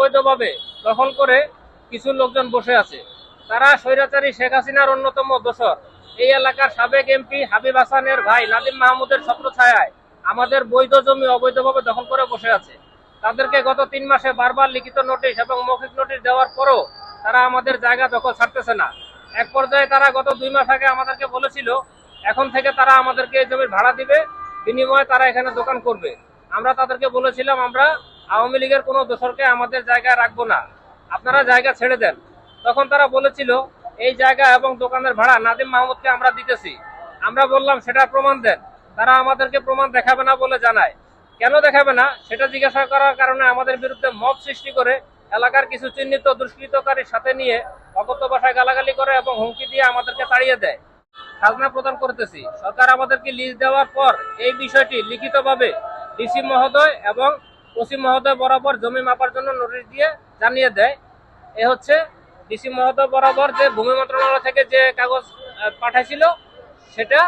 অবৈধভাবে দখল করে কিছু লোকজন বসে আছে। তারা স্বৈরাচারী শেখ হাসিনার অন্যতম দোসর। এই এলাকার সাবেক এমপি হাবিব হাসানের ভাই নাদিম মাহমুদের ছত্রছায়ায় আমাদের বৈধ জমি অবৈধভাবে দখল করে বসে আছে। তাদেরকে গত 3 মাসে বারবার লিখিত নোটিশ এবং মৌখিক নোটিশ দেওয়ার পরও তারা আমাদের জায়গা দখল ছাড়তেছে না। এক পর্যায়ে তারা গত 2 মাস আগে আমাদেরকে বলেছিল এখন থেকে তারা আমাদেরকে এই জমির ভাড়া দিবে, বিনিময়ে তারা এখানে দোকান করবে। আমরা তাদেরকে বলেছিলাম আমরা আওয়ামী লীগের কোনো দোসরকে আমাদের জায়গায় রাখবো না, আপনারা জায়গা ছেড়ে দেন। তখন তারা বলেছিল এই জায়গা এবং দোকানের ভাড়া নাদিম মাহমুদকে আমরা দিতেছি। আমরা বললাম সেটা প্রমাণ দেন। তারা আমাদেরকে প্রমাণ দেখাবে না বলে জানায়। কেন দেখাবে না সেটা জিজ্ঞাসা করার কারণে আমাদের বিরুদ্ধে মব সৃষ্টি করে এলাকার কিছু চিহ্নিত দুষ্কৃতকারীর সাথে নিয়ে অকথ্য ভাষায় গালাগালি করে এবং হুমকি দিয়ে আমাদেরকে তাড়িয়ে দেয়। খাজনা প্রদান করতেছি, সরকার আমাদেরকে লিজ দেওয়ার পর এই বিষয়টি লিখিতভাবে ডিসি মহোদয় এবং ওসি মহোদয় বরাবর জমি মাপার জন্য নোটিশ দিয়ে জানিয়ে দেয়। এ হচ্ছে ডিসি মহোদয় বরাবর যে ভূমি মন্ত্রণালয় থেকে যে কাগজ পাঠাইছিল সেটা।